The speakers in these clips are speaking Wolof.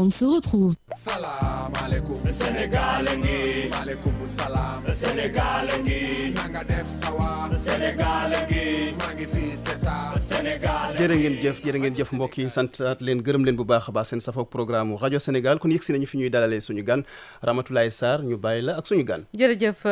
On se retrouve. Salam alaikum Sénégal ngi maaleykum salaam Sénégal ngi nanga def sawa Sénégal ngi maa ngi fi c'est ça Sénégal. jërë ngeen jëf mbokk yi sant leen gërëm leen bu baax a baax seen safoog programme rajo Sénégal kon yegsi nañu fi ñuy dalalee suñu gan Ramatoulaye Sarr ñu bàyyi la ak suñu gan. jërëjëf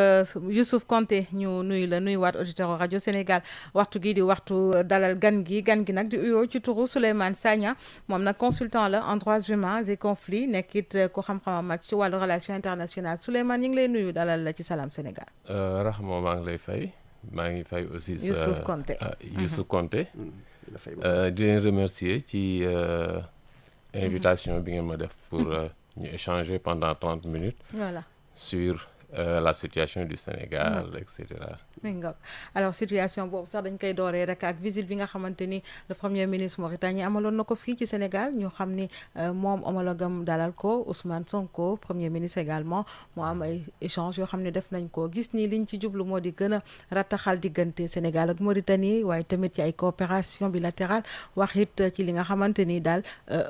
Youssouf Konté ñu nuyu la nuyuwaat auditeur rajo Sénégal waxtu gi di waxtu dalal gan gi nag di uyoo ci turu Souleymane Sagna moom nag consultant la en droits humains et conflits nekkit ko xam-xamam mag ci wàllu relation internationale Souleymane ñu ngi lay nuyu dalal la ci Salam Sénégal. Rahma maa ngi lay fay maa ngi fay aussi. Youssouf Konté Youssouf Konté. di leen remercier ci invitation bi ngeen ma def pour ñu échanger pendant 30 minutes. Voilà. Sur la situation du Sénégal et cetera. Alors situation boobu sax dañ koy dooree rek ak visite bi nga xamante ni le premier ministre Mauritanie amaloon na ko fii ci Sénégal ñu xam ni moom homologam dalal ko Ousmane Sonko premier ministre également moo am ay échange yoo xam ne def nañ ko gis ni liñ ci jublu moo di gën a rattaxal diggante Sénégal ak Mauritanie waaye tamit ci ay coopération bilatérale wax it ci li nga xamante ni daal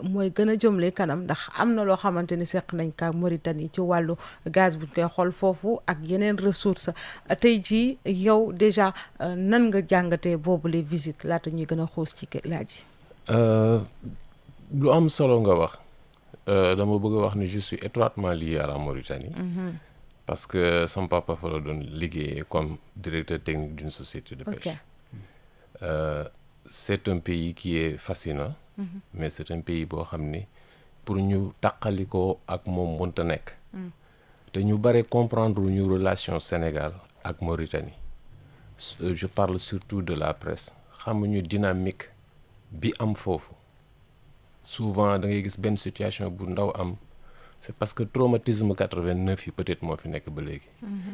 mooy gën a jëmle kanam ndax am na loo xamante ni seq nañ ka Mauritanie ci wàllu gaz buñ koy xool foofu ak yeneen ressources tey jii yow déjà nan nga jàngatee boobu les visites laata ñuy gën a xuus ci laaj yi. lu am solo nga wax dama bëgg a wax ni je suis étroitement lié à la Mauritanie. Parce que sama papa fa la doon liggéeyee comme directeur technique d'une société de pêche. C'est un pays qui est fascinant. Mais c'est un pays boo xam ni pour ñu taqalikoo ak moom mënta nekk. te ñu bare comprendre ñu relation Sénégal ak Mauritanie. Je parle surtout de la presse xamuñu dynamique bi am foofu souvent da ngay gis benn situation bu ndaw am c'est parce que traumatisme 89 yi peut-être moo fi nekk ba léegi.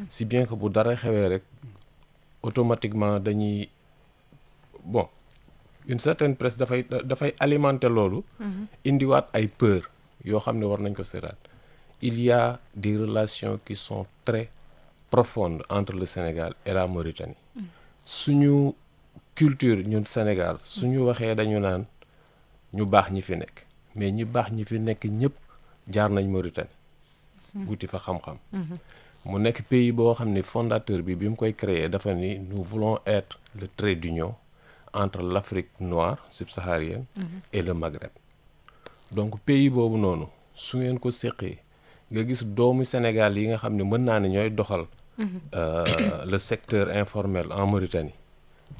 Si bien que bu dara xewee rek automatiquement dañuy bon une certaine presse dafay alimenter loolu. indiwaat ay peur yoo xam ne war nañ ko seetaat. Il y a des relations qui sont très profondes entre le Sénégal et la Mauritanie. Suñu culture ñun Sénégal suñu waxee dañu naan ñu baax ñi fi nekk mais ñi baax ñi fi nekk ñëpp jaar nañ Mauritanie. wuti fa xam-xam. mu nekk pays boo xam ne fondateur bi mu koy créer dafa ni nous voulons être le trait d'union entre l'Afrique noire subsaharienne et le Maghreb. Donc pays boobu noonu su ngeen ko séqee nga gis doomu Sénégal yi nga xam ne mën naa ne ñooy doxal le secteur informel en Mauritanie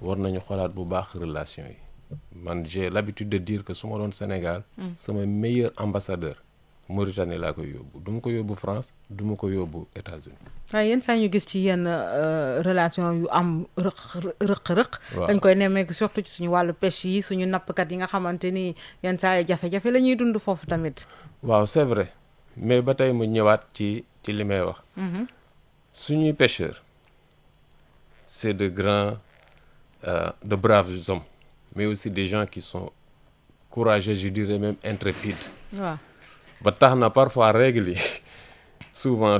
war nañu xoolaat bu baax relation yi man j'ai l'habitude de dire que su ma doon Sénégal sama meilleur ambassadeur Mauritanie laa koy yóbbu du ma ko yóbbu France du ma ko yóbbu États-Unis. waaye yenn saa ñu gis ci yenn relation yu am rëq-rëq. dañ koy nemmeeku surtout ci suñu wàllu pêche yi suñu nappkat yi nga xamante ni yenn saa yi jafe-jafe la ñuy dund foofu tamit. waaw c'est vrai mais ba tey mu ñëwaat ci li may wax. suñuy pêcheurs c'est de grands de braves hommes mais aussi des gens qui sont courageux je dirais même intrépides. waaw ba tax na parfois règles yi souvent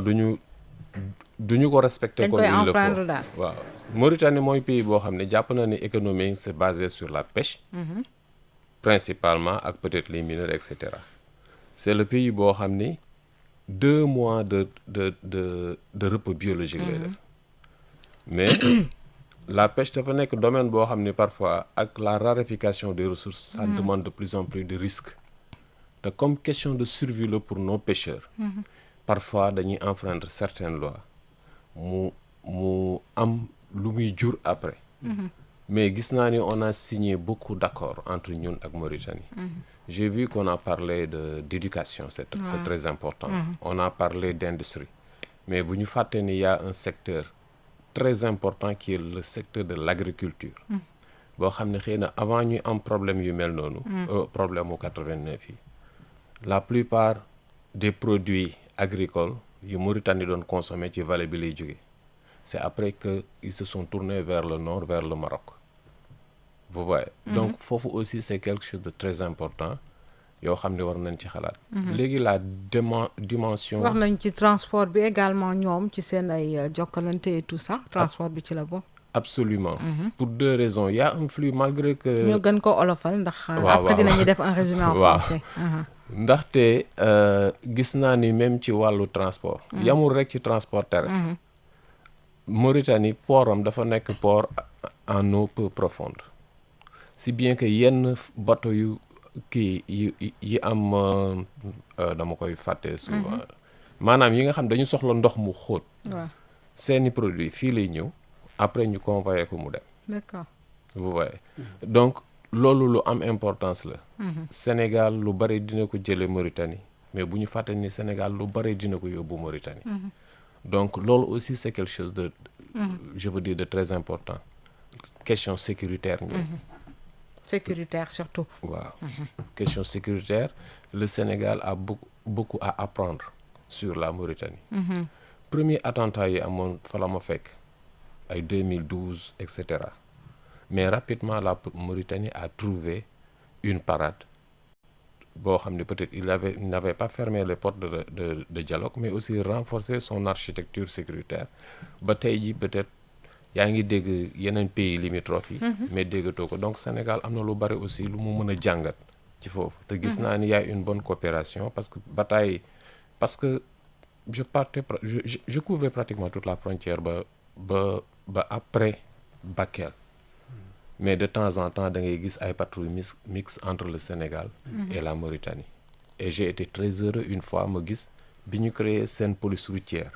duñu ko respecter comme il le faut waaw Mauritanie mooy pays boo xam ne jàpp na ni économie c'est basé sur la pêche. Principalement ak peut-être les mineurs et cetera. C'est le pays boo xam ni 2 mois de repos biologique lay def mais la pêche dafa nekk domaine boo xam ni parfois ak la raréfaction des ressources ça demande de plus en plus de risques te comme question de survie la pour nos pêcheurs parfois dañuy enfreindre certaines lois mu am lu muy jur après mais gis naa ni on a signé beaucoup d'accords entre ñun ak Mauritanie. J'ai vu qu'on a parlé d'éducation, c'est très important. On a parlé d'industrie. Mais bu ñu fàtte ni y a un secteur très important qui est le secteur de l'agriculture. boo xam ne xëy na avant ñuy am problème yu mel noonu. problème mu 89 yi. La plupart des produits agricoles yu Mauritanie doon consommer ci vallée bi lay jóge. C'est après que ils se sont tournés vers le nord, vers le Maroc. Vous voyez. Donc foofu aussi c'est quelque chose de très important yoo xam ne war nañ ci xalaat. léegi la dimension. wax nañ ci transport bi également ñoom ci seen ay jokkalante et tout ça transport bi ci la bokk. Absolument. Pour 2 raisons. Il y a un flux malgré que. ñu gën ko olofal ndax. après dinañu def un résumé en français. ndaxte gis naa ni même ci wàllu transport. yamul rek ci transport terrestre. Mauritanie portam dafa nekk port en eau peu profonde si bien que yenn bateau yu kii yi am dama koy fàtte souvent maanaam yi nga xam dañu soxla ndox mu xóot. waaw seeni produit fii lay ñëw après ñu convoyé ko mu dem. d'accord. vous voyez donc loolu lu am importance la. Sénégal lu bari dina ko jële Mauritanie mais bu ñu fàtte ni Sénégal lu bari dina ko yóbbu Mauritanie. donc loolu aussi c'est quelque chose de je veux dire de très important question sécuritaire ñoom. sécuritaire surtout. waaw question sécuritaire le Sénégal a beaucoup à apprendre sur la Mauritanie. premier attentat yi amoon fa la ma fekk ay 2012 et cetera mais rapidement la Mauritanie a trouvé une parade boo xam ne peut-être il n'avait pas fermé les portes de dialogue mais aussi renforcé son architecture sécuritaire ba tey ji peut-être yaa ngi dégg yeneen pays limitrophes yi mais déggatoo ko donc Sénégal am na lu bari aussi lu mu mën a jàngat ci foofu te gis naa ni y a une bonne coopération parce que je couvrais pratiquement toute la frontière ba après Bakel mais de temps en temps da ngay gis ay patrouilles mixtes entre le Sénégal et la Mauritanie et j'ai été très heureux une fois ma gis bi ñu créé seen police routière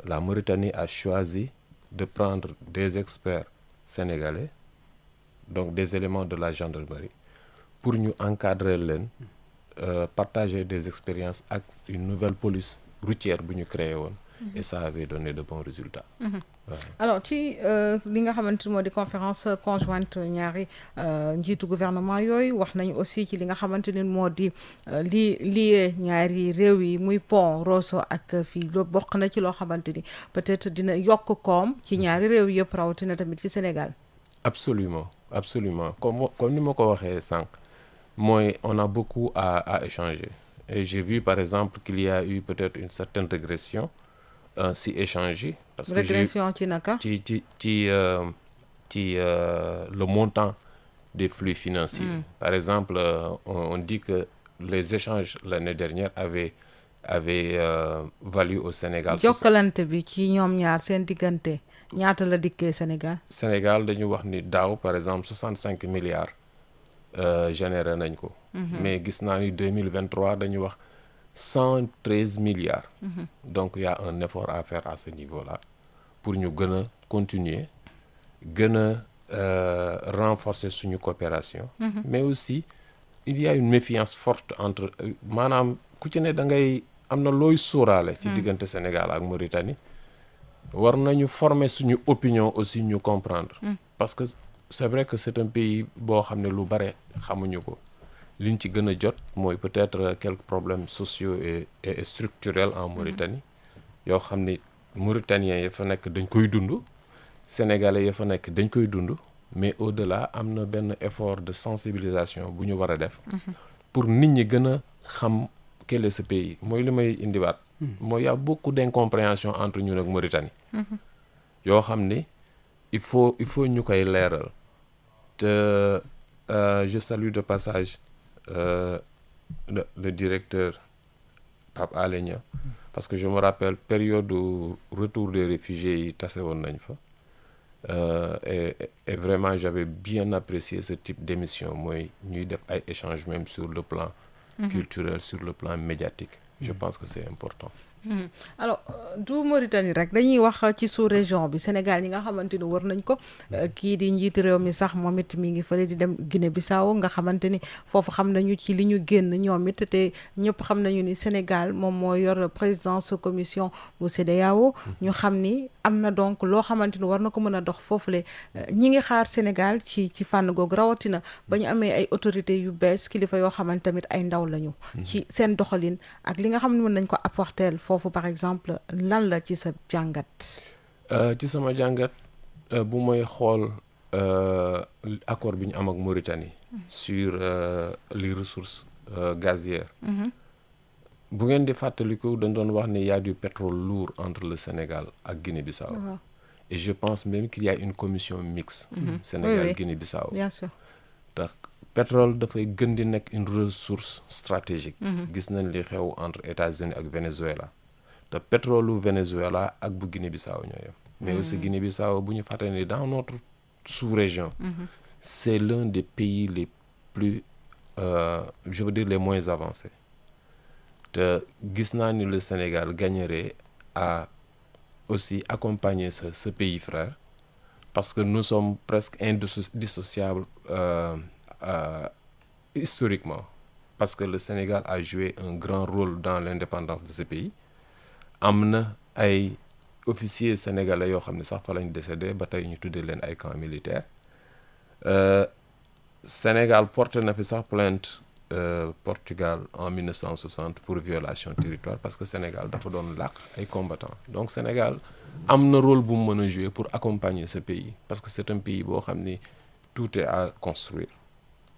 la Mauritanie a choisi de prendre des experts sénégalais donc des éléments de la gendarmerie pour ñu encadrer leen partager des expériences ak une nouvelle police routière bu ñu créé woon et ça avait donné de bons résultats. alors ci li nga xamante ni moo di conférence conjointe ñaari njiitu gouvernement yooyu wax nañu aussi ci li nga xamante ni moo di lié ñaari réew yi muy pont Rosso ak fii loo bokk na ci loo xamante ni peut-être dina yokk koom ci ñaari réew yëpp rawatina tamit ci Sénégal. absolument comme ni ma ko waxee sànq mooy on a beaucoup à échanger et j'ai vu par exemple qu'il y a eu peut-être une certaine régression si échange yi parce que régression ci naka ci le montant des flux financiers par exemple on dit que les échanges l'année dernière avaient valu au Sénégal jokkalante bi ci ñoom ñaar seen diggante ñaata la dikkee Sénégal dañu wax ni daaw par exemple 65 milliards généré nañ ko mais gis naa ni 2023 dañu wax 113 milliards donc il y a un effort à faire à ce niveau-là pour ñu gën a continuer gën a renforcer suñu coopération mais aussi il y a une méfiance forte entre maanaam ku ci ne da ngay am na looy sóoraale ci diggante Sénégal ak Mauritanie war nañu former suñu opinion aussi ñu comprendre parce que c'est vrai que c'est un pays boo xam ne lu bare xamuñu ko liñ ci gën a jot mooy peut-être quelques problèmes sociaux et structurels en Mauritanie yoo xam ni Mauritaniens ya fa nekk dañ koy dund Sénégalais ya fa nekk dañ koy dund mais au-delà am na benn effort de sensibilisation bu ñu war a def pour nit ñi gën a xam quel est ce pays mooy li may indiwaat mooy y a beaucoup d'incompréhension entre ñun ak Mauritanie yoo xam ni il faut ñu koy leeral te je salue de passage le directeur Pape Alé Niang parce que je me rappelle période du retour des réfugiés yi tase woon nañ fa et vraiment j'avais bien apprécié ce type d'émission mooy ñuy def ay échanges même sur le plan culturel sur le plan médiatique je pense que c'est important. alors du Mauritanie rek dañuy wax ci sous-région bi Sénégal ñi nga xamante ni wër nañ ko kii di njiiti réew mi sax moom it mi ngi fële di dem Guinée-Bissau nga xamante ni foofu xam nañu ci li ñu génn ñoom it te ñëpp xam nañu ni Sénégal moom moo yor présidence commission bu CEDEAO ñu xam ni am na donc loo xamante ni war na ko mën a dox foofule ñi ngi xaar Sénégal ci fànn googu rawatina ba ñu amee ay autorités yu bees kilifa yoo xamante tamit ay ndaw lañu ci seen doxalin ak li nga xam ne mën nañ ko apporter foofu par exemple lan la ci sa jàngat. ci sama jàngat bu mooy xool accord bi ñu am ak Mauritanie sur les ressources gazières bu ngeen di fàttaliku dañ doon wax ne y a du pétrole lourd entre le Sénégal ak Guinée-Bissau et je pense même qu'il y a une commission mixte Sénégal Guinée-Bissau bien sûr tax pétrole dafay gën di nekk une ressource stratégique. gis nañ li xew entre États-Unis ak Venezuela te pétrole u Venezuela ak bu Guinée-Bissau ñoo yem. mais aussi Guinée-Bissau bu ñu fàtte ni dans notre sous-région. c'est l'un des pays les plus je veux dire les moins avancés te gis naa ni le Sénégal gagnerait à aussi accompagner ce pays frère parce que nous sommes presque indissociables historiquement parce que le Sénégal a joué un grand rôle dans l'indépendance de ce pays am na ay officiers sénégalais yoo xam ne sax fa lañ décédé ba tey ñu tuddee leen ay camps militaires Sénégal porté na fi sax plainte Portugal en 1960 pour violation territoire parce que Sénégal dafa doon làq ay combattants donc Sénégal am na rôle bu mu mën a jouer pour accompagner ce pays parce que c'est un pays boo xam ni tout est à construire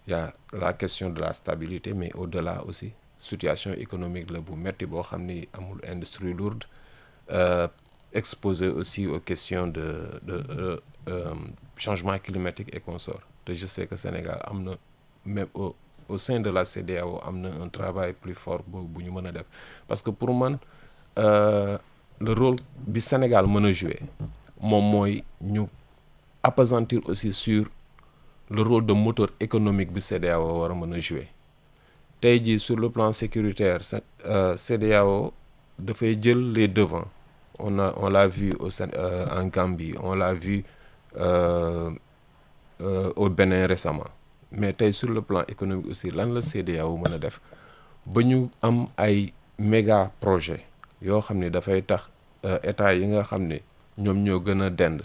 il y a la question de la stabilité mais au-delà aussi situation économique la bu metti boo xam ni amul industrie lourde exposé aussi aux questions de changement climatique et consorts te je sais que Sénégal am na même au sein de la CEDEAO am na un travail plus fort bu ñu mën a def parce que pour man le rôle bi Sénégal mën a jouer moom mooy ñu appesantir aussi sur le rôle de moteur économique bi CEDEAO war a mën a jouer tey jii sur le plan sécuritaire CEDEAO dafay jël les devants on l'a vu en Gambie on l'a vu au Bénin récemment mais tey sur le plan économique aussi lan la CEDEAO mën a def ba ñu am ay méga projet yoo xam ne dafay tax état yi nga xam ne ñoom ñoo gën a dend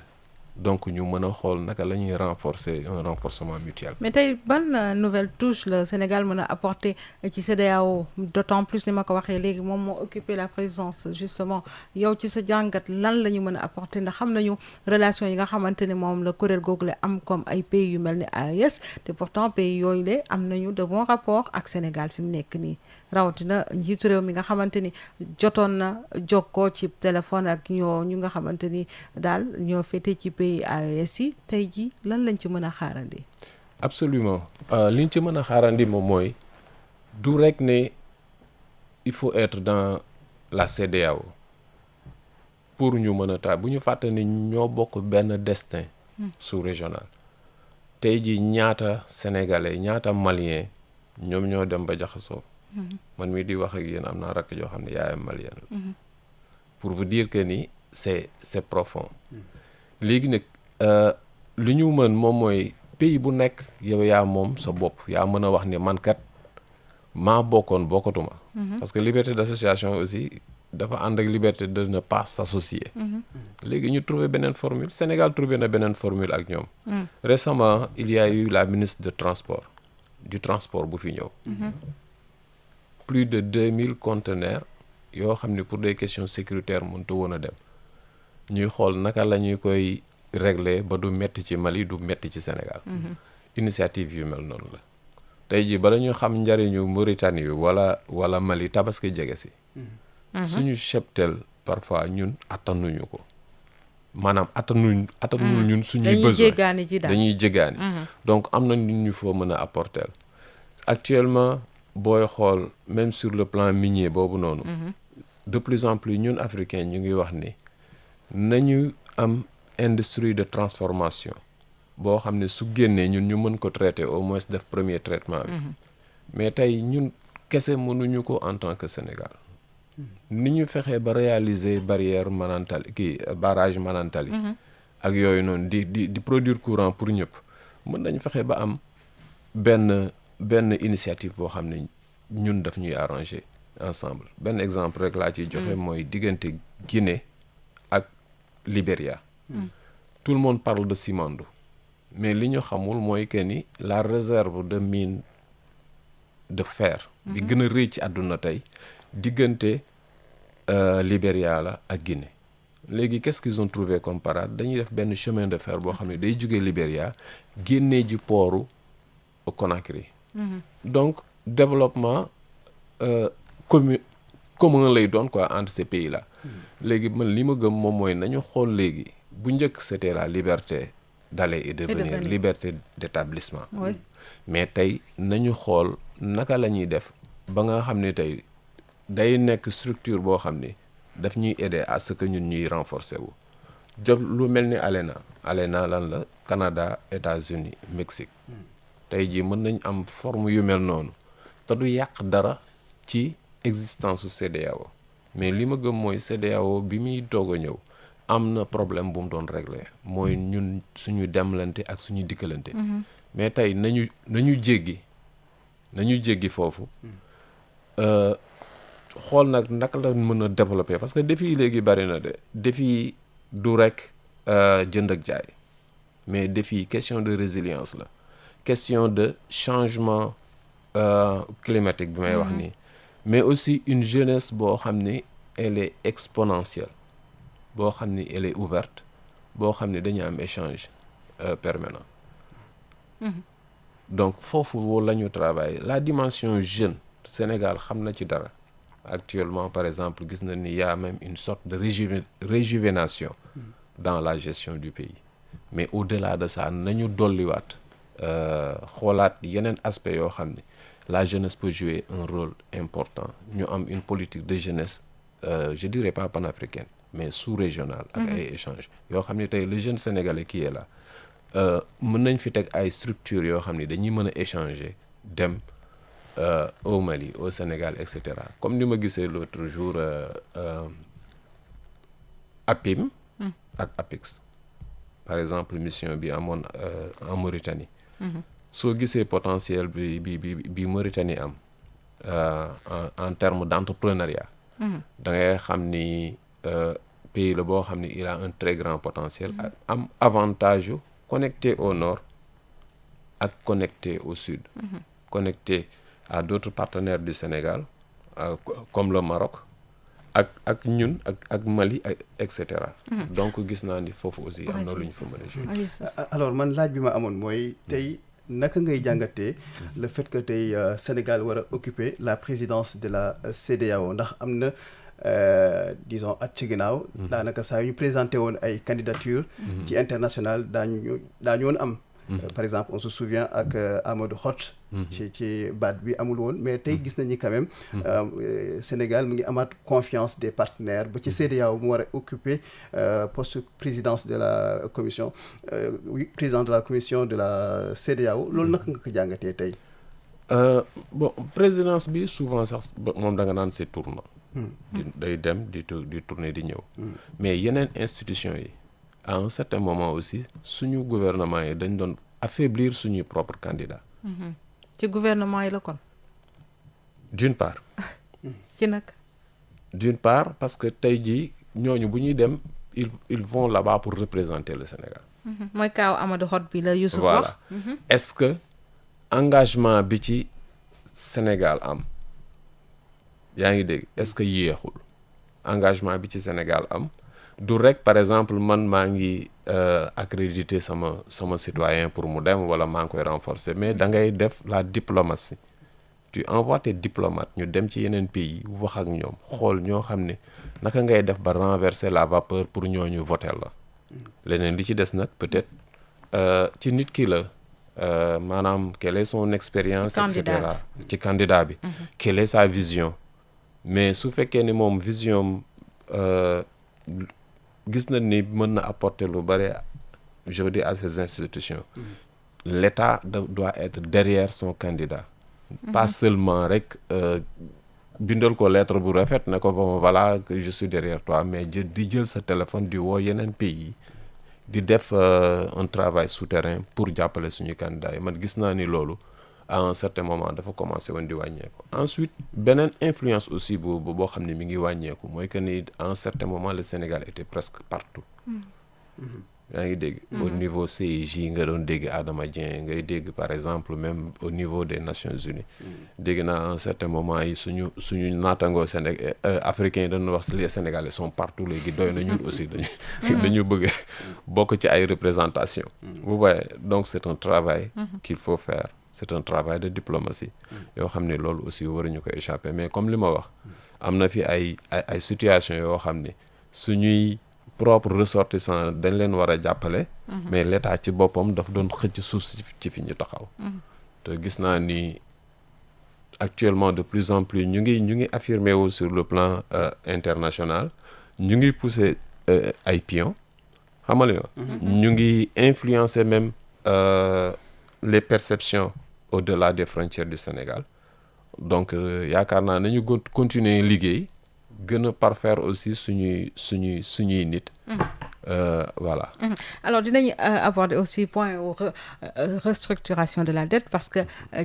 donc ñu mën a xool naka la ñuy renforcer un renforcement mutuel. mais tey ban nouvelle touche le Sénégal mën a apporter ci CEDEAO d'autant plus ni ma ko waxee léegi moom moo occupé la présidence justement yow ci sa jàngat lan la ñu mën a apporter ndax xam nañu relation yi nga xamante ne moom la kuréel googu la am comme ay pays yu mel ni AES te pourtant pays yooyu la am nañu de bons rapports ak Sénégal fi mu nekk nii rawatina njiitu réew mi nga xamante ni jotoon na jokkoo ci téléphone ak ñu nga xamante ni daal ñoo féete ci pays AES yi tey jii lan lañ ci mën a xaarandi. absolument liñ ci mën a xaarandi moom mooy du rek ne il faut être dans la CEDEAO pour ñu mën a bu ñu fàtte ni ñoo bokk benn destin sous-régional tey jii ñaata sénégalais ñaata malien ñoom ñoo dem ba jaxasoo man mii di wax ak yéen am naa rakk joo xam ne yaayam malien la pour vous dire que ni c'est profond léegi nag li ñu mën moom mooy pays bu nekk yow yaa moom sa bopp yaa mën a wax ni man kat maa bokkatuma parce que liberté d'association aussi dafa ànd ak liberté de ne pas s'associer léegi ñu trouver beneen formule Sénégal trouvé na beneen formule ak ñoom récemment il y a eu la ministre du transport bu fi ñëw plus de 2000 conteneurs yoo xam ne pour des questions sécuritaires mënut woon a dem ñuy xool naka la ñuy koy régler ba du metti ci Mali du metti ci Sénégal initiative yu mel noonu la tey jii bala ñu xam njariñu Mauritanie bi wala Mali tabaski jege si suñu cheptel parfois ñun attanuñu ko maanaam attanul ñun suñuy besoin dañuy jéggaani donc am na ñu foo mën a apporter actuellement booy xool même sur le plan minier boobu noonu de plus en plus ñun africains ñu ngi wax ni nañu am industrie de transformation boo xam ne su génnee ñun ñu mën ko traiter au moins def premier traitement bi mais tey ñun kese mënuñu ko en tant que Sénégal ni ñu fexee ba réaliser barrière Manantali barrage Manantali ak yooyu noonu di produire courant pour ñëpp mën nañ fexe ba am benn initiative boo xam ne ñun daf ñuy arranger ensemble benn exemple rek laa ciy joxe mooy diggante Guinée ak Libéria tout le monde parle de Simandou mais li ñu xamul mooy que ni la réserve de mine de fer bi gën a rëy ci àdduna tey diggante Libéria la ak Guinée léegi qu'est-ce qu'ils ont trouvé comme parade dañuy def benn chemin de fer boo xam ne day jógee Libéria génnee ji pooru Conakry donc développement commun lay doon quoi entre ces pays là léegi man li ma gëm moom mooy nañu xool léegi bu njëkk c'était la liberté d'aller et de venir liberté d'établissement mais tey nañu xool naka la ñuy def ba nga xam ne tey day nekk structure boo xam ni daf ñuy aider à ce que ñun ñuy renforcer wu job lu mel ni ALENA lan la Canada États-Unis Mexique tey jii mën nañ am forme yu mel noonu te du yàq dara ci existence su CEDEAO mais li ma gëm mooy CEDEAO bi muy doog a ñëw am na problème bu mu doon régler mooy ñun suñu demlante ak suñu dikkalante mais tey nañu jéggi foofu xool nag naka la mën a développer parce que défi yi léegi bari na de défi du rek jënd ak jaay mais défi question de résilience la question de changement climatique bi may wax nii mais aussi une jeunesse boo xam ni elle est exponentielle boo xam ni elle est ouverte boo xam ni dañu am échange permanent donc foofu la ñu travailler la dimension jeune Sénégal xam na ci dara actuellement par exemple gis na ni y a même une sorte de réjuvénation dans la gestion du pays mais au-delà de ça nañu dolliwaat xoolaat yeneen aspect yoo xam ni la jeunesse peut jouer un rôle important ñu am une politique de jeunesse je dirais pas panafricaine mais sous-régionale ak ay échanges yoo xam ni tey le jeune sénégalais qui est là mën nañ fi teg ay structures yoo xam ni dañuy mën a échanger dem au Mali au Sénégal et cetera comme ni ma gisee l'autre jour APIM ak APIX par exemple mission bi amoon en Mauritanie soo gisee potentiel bi Mauritanie am en termes d'entrepreneuriat da ngay xam ni pays la boo xam ni il a un très grand potentiel am avantage yu connecté au nord ak connecté au sud connecté à d'autres partenaires du Sénégal comme le Maroc ak ñun ak Mali et cetera donc gis naa ni foofu aussi am na lu ñu fa mën a jouer. alors man laaj bi ma amoon mooy tey naka ngay jàngatee le fait que tey Sénégal war a occuper la présidence de la CEDEAO ndax am na disons at ci ginnaaw daanaka saa yu ñu présenté woon ay candidature ci international daañu woon am par exemple on se souvient ak Amadou Hott ci baat bi amul woon mais tey gis nañu quand même Sénégal mu ngi amaat confiance des partenaires ba ci CEDEAO mu war a occuper poste présidence de la commission président de la commission de la CEDEAO loolu naka nga ko jàngatee tey bon présidence bi souvent sax moom da nga naan c'est tournant day dem di tourner di ñëw mais yeneen institution yi à un certain moment aussi suñu gouvernement yi dañ doon affaiblir suñuy propre candidat ci gouvernement yi la kon d'une part ci nag d'une part parce que tey jii ñooñu bu ñuy dem ils vont là-bas pour représenter le Sénégal mooy kaaw Amadou Hott bi la Youssouf voilà wax est-ce que engagement bi ci Sénégal am yaa ngi dégg est-ce que yéexul engagement bi ci Sénégal am du rek par exemple man maa ngi accréditer sama citoyen pour mu dem wala maa ngi koy renforcer mais da ngay def la diplomatie tu envoies tes diplomates ñu dem ci yeneen pays wax ak ñoom xool ñoo xam ne naka ngay def ba renverser la vapeur pour ñooñu voter la leneen li ci des nag peut-être ci nit ki la maanaam quelle est son expérience et cetera ci candidat bi quelle est sa vision mais su fekkee ni moom vision gis na ni mën na apporter lu bare je veux dire à ces institutions l'État doit être derrière son candidat pas seulement rek bindal ko lettre bu rafet ne ko bon voilà que je suis derrière toi mais di jël sa téléphone di woo yeneen pays di def un travail souterrain pour jàppale suñu candidat yi man gis naa ni loolu à un certain moment dafa commencé woon di wàññeeku ensuite beneen influence aussi boo xam ne mi ngi wàññeeku mooy que ni à un certain moment le Sénégal était presque partout yaa ngi dégg au niveau CIJ nga doon dégg Adama Dieng ngay dégg par exemple même au niveau des Nations Unies dégg naa à un certain moment yi suñu naatangoo africains yi dañu wax les Sénégalais sont partout léegi doy na ñun aussi dañu bëgg bokk ci ay représentation vous voyez donc c'est un travail qu'il faut faire c'est un travail de diplomatie yoo xam ne loolu aussi waruñu ko échapper mais comme li ma wax am na fi ay situation yoo xam ne suñuy propre ressortissant dañ leen war a jàppale mais l'État ci boppam daf doon xëcc suuf ci fi ñu taxaw te gis naa ni actuellement de plus en plus ñu ngi affirmer wu sur le plan international ñu ngi pousser ay pions xam nga ñu ngi influencer même les perceptions au-delà des frontières du Sénégal donc yaakaar naa nañu continuer liggéey gën a parfaire aussi suñuy nit. Voilà. Alors dinañ aborder aussi point restructuration de la dette parce que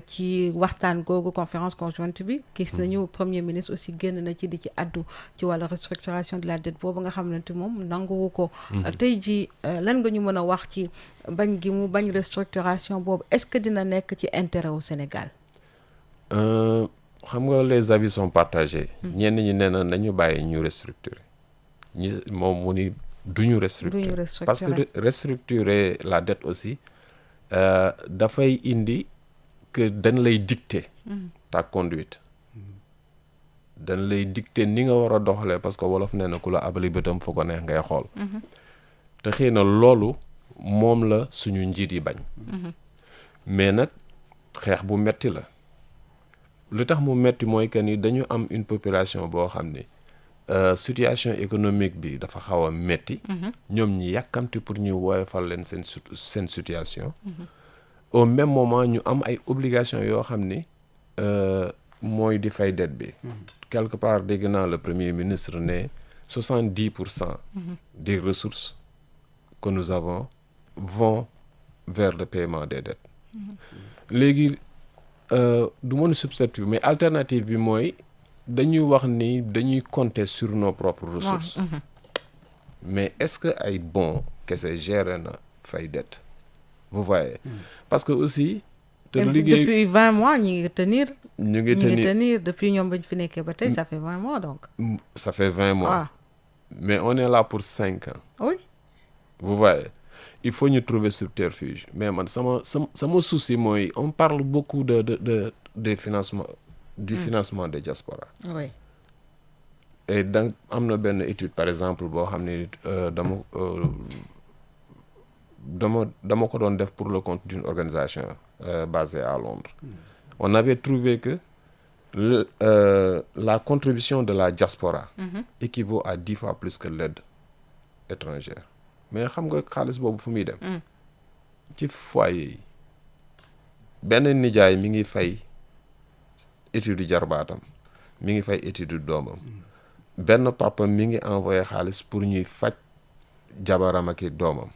ci waxtaan googu conférence conjointe bi gis nañu premier ministre aussi génn na ci di ci addu ci wàllu restructuration de la dette boobu nga xamante moom nanguwu ko. tey jii lan nga ñu mën a wax ci bañ gi mu bañ restructuration boobu est-ce que dina nekk ci intérêt au Sénégal. xam nga les avis sont partagés. ñenn ñi nee na nañu bàyyi ñu restructurer moom mu ni duñu restructurer parce que restructurer la dette aussi dafay indi que dañ lay dicter ta conduite dañ lay dicter ni nga war a doxalee parce que wolof nee na ku la abali bëtam foo ko neex ngay xool te xëy na loolu moom la suñu njiit yi bañ mais nag xeex bu metti la lu tax mu metti mooy que ni dañu am une population boo xam ni situation économique bi dafa xaw a metti ñoom ñi yàkkamti pour ñu woyofal leen seen situation au même moment ñu am ay obligations yoo xam ni mooy di fay dette bi quelque part dégg naa le premier ministre ne 70% des ressources que nous avons vont vers le paiement des dettes léegi du mën a substitut mais alternative bi mooy dañuy wax ni dañuy compter sur nos propres ressources mais est-ce que ay bon kese gérer na fay dette vous voyez parce que aussi te liggéey depuis 20 mois ñi ngi tenir depuis ñoom bañ fi nekkee ba tey ça fait 20 mois donc ça fait 20 mois mais on est là pour 5 ans oui vous voyez il faut ñu trouver subterfuge mais man sama souci mooy on parle beaucoup de financement du financement des diaspora oui et donc am na benn étude par exemple boo xam ne dama ko doon def pour le compte d'une organisation basée à Londres on avait trouvé que la contribution de la diaspora équivaut à 10 fois plus que l'aide étrangère mais xam nga xaalis boobu fu muy dem ci foyer yi benn nijaay mi ngi fay étude jarbaatam mi ngi fay étude doomam benn papa mi ngi envoyé xaalis pour ñuy faj jabaram ak doomam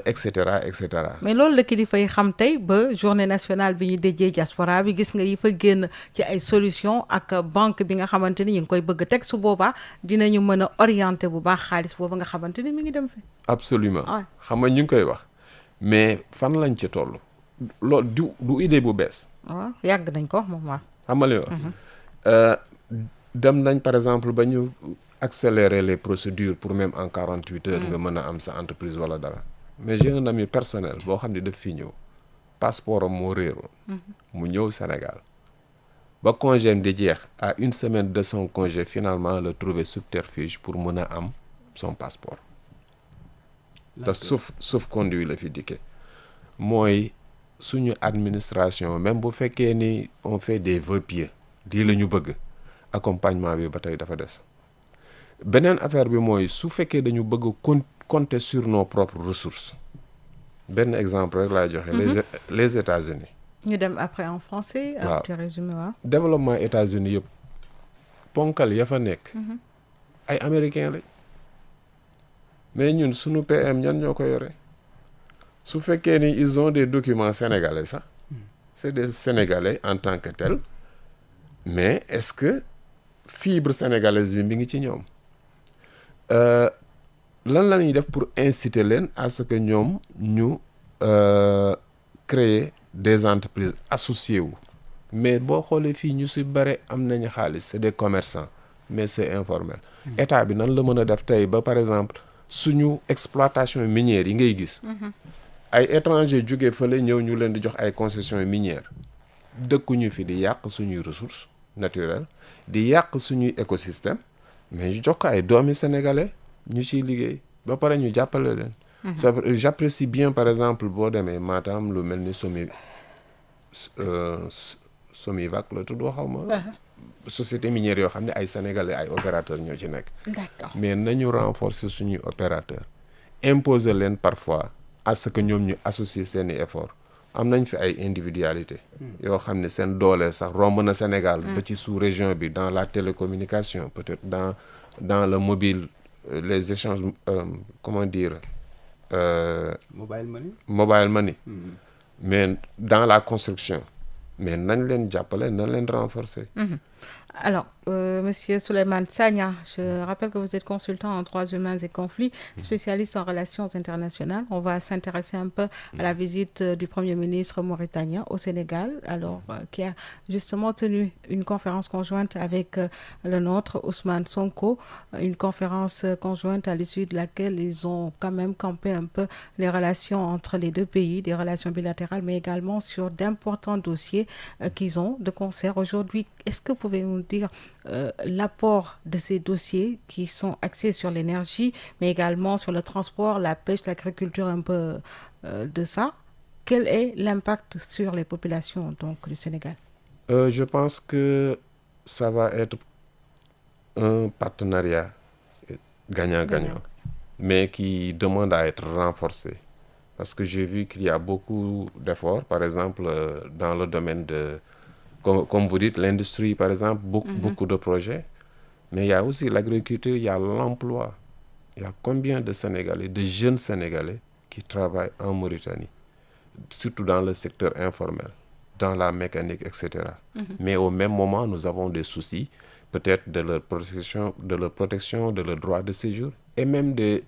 et cetera et cetera. mais loolu la kilifa yi xam tey ba journée nationale bi ñu déjee diaspora bi gis nga yi fa génn ci ay solution ak banque bi nga xamante ni ñu ngi koy bëgg teg su boobaa dinañu mën a orienter bu baax xaalis boobu nga xamante ni mi ngi dem fi. absolument xam nga ñu ngi koy wax mais fan lañ ci toll loolu du idée bu bees. waaw yàgg nañ ko wax moom waaw. xam nga li dem nañ par exemple ba ñu accélérer les procédures pour même en 48 heures nga mën a am sa entreprise wala dara. mais j'ai un ami personnel boo xam ne daf fi ñëw passeport am moo réeroon mu ñëw Sénégal ba congé am di jeex à une semaine de son congé finalement la trouver subterfuge pour mën a am son passeport te sauf conduit la fi dikke mooy suñu administration même bu fekkee ni on fait des vœux pieux lii la ñu bëgg accompagnement bi ba tey dafa des beneen affaire bi mooy su fekkee dañu bëgg compter sur nos propres ressources benn exemple rek laay joxe les États-Unis ñu dem après en français un petit résumé waaw développement États-Unis yëpp ponkal ya fa nekk ay américains lañ mais ñun suñu PM ñan ñoo ko yore su fekkee ni ils ont des documents sénégalais sax c'est des Sénégalais en tant que tel mais est-ce que fibre sénégalaise bi mi ngi ci ñoom lan la ñuy def pour inciter leen à ce que ñoom ñu créer des entreprises associées wu mais boo xoolee fii ñu si bare am nañu xaalis c'est des commerçants mais c'est informel état bi nan la mën a def tey ba par exemple suñu exploitation minière yi ngay gis ay étrangers jógee fële ñëw ñu leen di jox ay concessions minières dëkkuñu fi di yàq suñuy ressources naturelles di yàq suñuy écosystème mais ñu jox ko ay doomi sénégalais ñu ciy liggéey ba pare ñu jàppale leen j'apprécie bien par exemple boo demee Matam lu mel ni Somivac la tudd xaw ma. Société minière yoo xam ne ay sénégalais ay opérateurs ñoo ci nekk. D'accord. mais nañu renforcer suñuy opérateurs imposer leen parfois à ce que ñoom ñu associer seeni effort am nañ fi ay individualité yoo xam ne seen doole sax romb na Sénégal ba ci sous-région bi dans la télécommunication peut-être dans le mobile les échanges comment dire mobile money mais dans la construction mais nañ leen jàppale nañ leen renforcer. Alors, Monsieur Souleymane Sagna, je rappelle que vous êtes consultant en droits humains et conflits, spécialiste en relations internationales. On va s'intéresser un peu à la visite du Premier ministre mauritanien au Sénégal, alors qui a justement tenu une conférence conjointe avec le nôtre, Ousmane Sonko, une conférence conjointe à l'issue de laquelle ils ont quand même campé un peu les relations entre les deux pays, des relations bilatérales, mais également sur d'importants dossiers qu'ils ont de concert aujourd'hui. Est-ce que vous pouvez nous dire l'apport de ces dossiers qui sont axés sur l'énergie, mais également sur le transport, la pêche, l'agriculture, un peu de ça? Quel est l'impact sur les populations donc, du Sénégal? Je pense que ça va être un partenariat gagnant-gagnant, mais qui demande à être renforcé. Parce que j'ai vu qu'il y a beaucoup d'efforts, par exemple, dans le domaine de, comme vous dites, l'industrie, par exemple, beaucoup de projets. Mais il y a aussi l'agriculture, il y a l'emploi. Il y a combien de Sénégalais, de jeunes Sénégalais qui travaillent en Mauritanie, surtout dans le secteur informel, dans la mécanique, etc. Mais au même moment, nous avons des soucis, peut-être de leur protection, de leur droit de séjour, et même des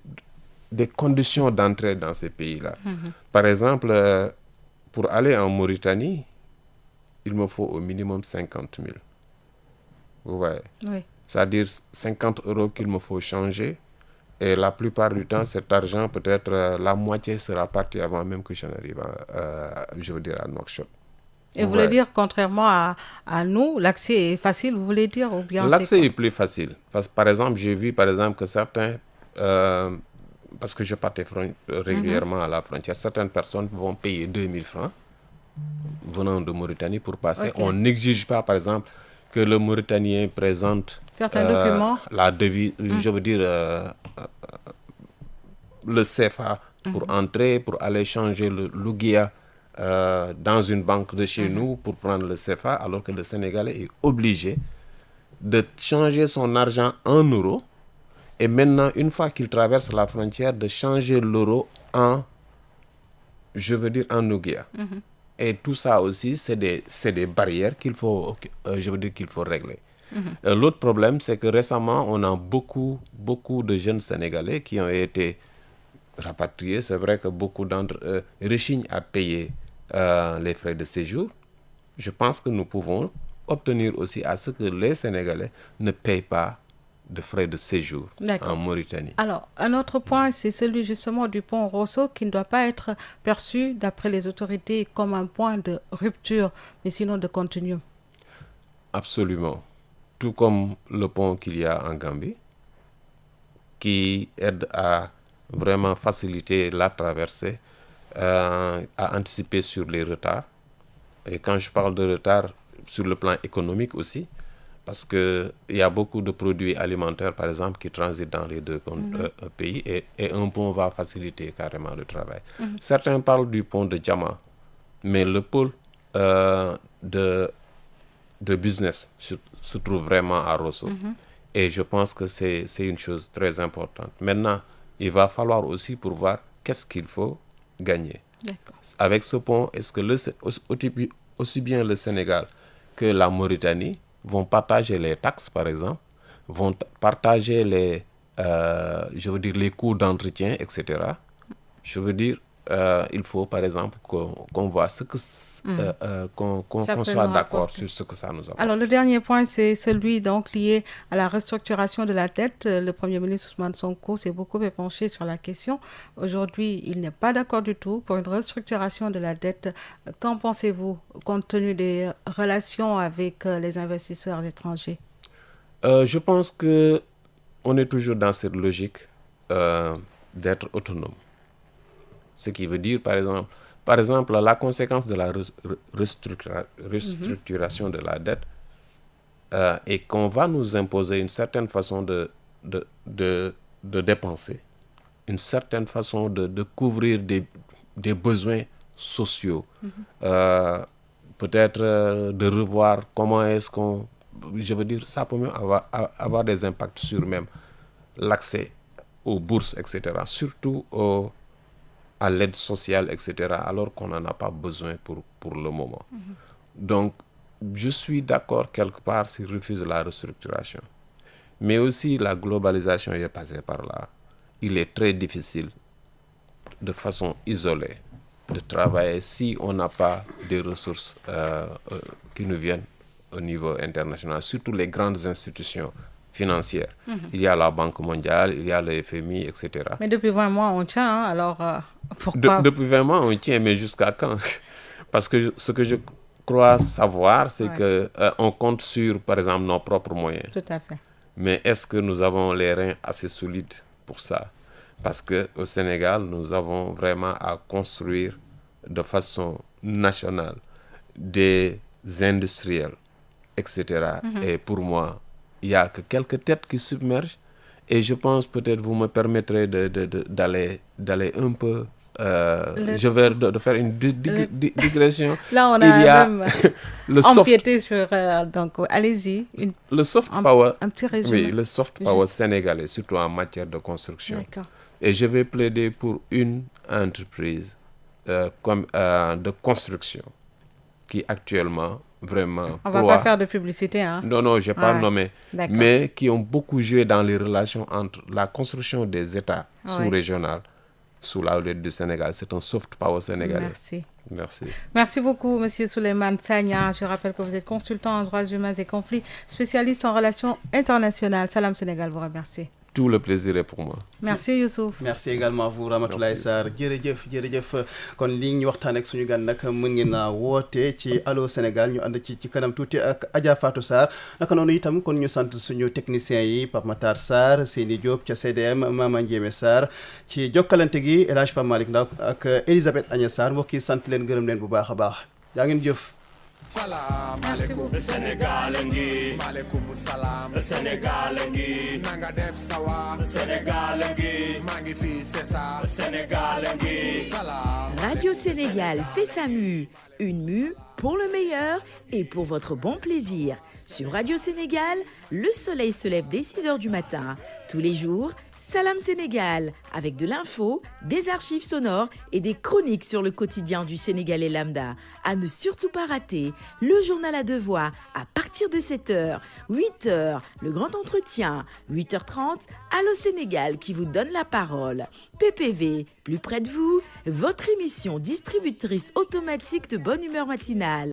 conditions d'entrée dans ces pays-là. Par exemple, pour aller en Mauritanie, il me faut au minimum 50 000. Vous voyez? Oui. C'est-à-dire 50 € qu'il me faut changer. Et la plupart du temps, cet argent, peut-être la moitié sera partie avant même que je n'arrive à Nouakchott. Et vous voulez dire, contrairement à nous, l'accès est facile, vous voulez dire, ou bien l'accès est plus facile. Parce, par exemple, j'ai vu, par exemple, que certains... parce que je partais régulièrement à la frontière, certaines personnes vont payer 2000 francs venant de Mauritanie pour passer. Okay. On n'exige pas, par exemple, que le Mauritanien présente certains documents. La devise, je veux dire, le CFA pour entrer, pour aller changer le Lougia dans une banque de chez nous pour prendre le CFA, alors que le Sénégalais est obligé de changer son argent en euros. Et maintenant, une fois qu'il traverse la frontière, de changer l'euro en, je veux dire, en Nougia. Et tout ça aussi, c'est des barrières qu'il faut, je veux dire, qu'il faut régler. L'autre problème, c'est que récemment, on a beaucoup de jeunes Sénégalais qui ont été rapatriés. C'est vrai que beaucoup d'entre eux rechignent à payer les frais de séjour. Je pense que nous pouvons obtenir aussi à ce que les Sénégalais ne payent pas de frais de séjour en Mauritanie. Alors, un autre point, c'est celui justement du pont Rosso qui ne doit pas être perçu, d'après les autorités, comme un point de rupture, mais sinon de continuum. Absolument. Tout comme le pont qu'il y a en Gambie, qui aide à vraiment faciliter la traversée, à anticiper sur les retards. Et quand je parle de retard, sur le plan économique aussi, parce qu'il y a beaucoup de produits alimentaires, par exemple, qui transitent dans les deux pays, et un pont va faciliter carrément le travail. Certains parlent du pont de Djama, mais le pôle de business se trouve vraiment à Rosso. Et je pense que c'est une chose très importante. Maintenant, il va falloir aussi pour voir qu'est-ce qu'il faut gagner. Avec ce pont, est-ce que aussi bien le Sénégal que la Mauritanie vont partager les taxes, par exemple, vont partager les coûts d'entretien, etc. Je veux dire, il faut, par exemple, qu'on voit ce que qu'on soit d'accord sur ce que ça nous apporte. Alors, le dernier point, c'est celui donc lié à la restructuration de la dette. Le Premier ministre Ousmane Sonko s'est beaucoup penché sur la question. Aujourd'hui, il n'est pas d'accord du tout pour une restructuration de la dette. Qu'en pensez-vous, compte tenu des relations avec les investisseurs étrangers? Je pense qu'on est toujours dans cette logique d'être autonome. Ce qui veut dire, par exemple, par exemple, la conséquence de la restructuration de la dette est qu'on va nous imposer une certaine façon de dépenser, une certaine façon de couvrir des besoins sociaux. Peut-être de revoir comment est-ce qu'on... Je veux dire, ça peut même avoir des impacts sur même l'accès aux bourses, etc. Surtout à l'aide sociale, etc. Alors qu'on n'en a pas besoin pour le moment. Donc, je suis d'accord quelque part s'ils refusent la restructuration. Mais aussi, la globalisation est passée par là. Il est très difficile, de façon isolée, de travailler si on n'a pas des ressources qui nous viennent au niveau international, surtout les grandes institutions financières. Il y a la Banque mondiale, il y a le FMI, etc. Mais depuis 20 mois, on tient, alors pourquoi Depuis 20 mois, on tient, mais jusqu'à quand? Parce que ce que je crois savoir, c'est que on compte sur, par exemple, nos propres moyens. Tout à fait. Mais est-ce que nous avons les reins assez solides pour ça? Parce qu'au Sénégal, nous avons vraiment à construire de façon nationale des industriels, etc. Et pour moi, il n'y a que quelques têtes qui submergent. Et je pense, peut-être, vous me permettrez d'aller un peu... je vais de faire une digression. Là, on a même empiété sur... donc, allez-y. Le soft power, un petit résumé. oui, le soft power sénégalais, surtout en matière de construction. D'accord. Et je vais plaider pour une entreprise de construction qui actuellement, vraiment... On ne va pas faire de publicité, hein? Non, je n'ai pas nommé. D'accord. Mais qui ont beaucoup joué dans les relations entre la construction des États sous-régionaux sous la houlette du Sénégal. C'est un soft power sénégalais. Merci. Merci beaucoup, M. Souleymane Sagna. Je rappelle que vous êtes consultant en droits humains et conflits, spécialiste en relations internationales. Salam Sénégal vous remercie. Tout le plaisir est pour moi. Merci Youssouf. Merci également à vous Ramatoulaye Sarr jërëjëf kon li ñu waxtaan ak suñu gan nag mën ngeen a woote ci Allô Sénégal ñu ànd ci kanam tuuti ak Adja Fatou Sarr naka noonu itam kon ñu sant suñu techniciens yi Pape Matar Sarr Seyni Diop ca CDM Mama Ndiémé Sarr ci jokkalante gi El Hadj Pape Malick Ndaw ak Elisabeth Agnès Sarr mbokk yi sant leen gërëm leen bu baax a baax yaa ngeen jëf. Salam alaikum Sénégal ngi maaleykum salaam Sénégal ngi nanga def sawa Sénégal ngi maa ngi fi c'est ça Sénégal ngi salam. Radio Sénégal fait sa mue, une mue pour le meilleur et pour votre bon plaisir. Sur Radio Sénégal, le soleil se lève dès 6h du matin. Tous les jours, Salam Sénégal, avec de l'info, des archives sonores et des chroniques sur le quotidien du Sénégalais lambda. À ne surtout pas rater, le journal à deux voix à partir de 7h, 8h, le grand entretien, 8h30, Allô Sénégal qui vous donne la parole. PPV, plus près de vous, votre émission distributrice automatique de bonne humeur matinale.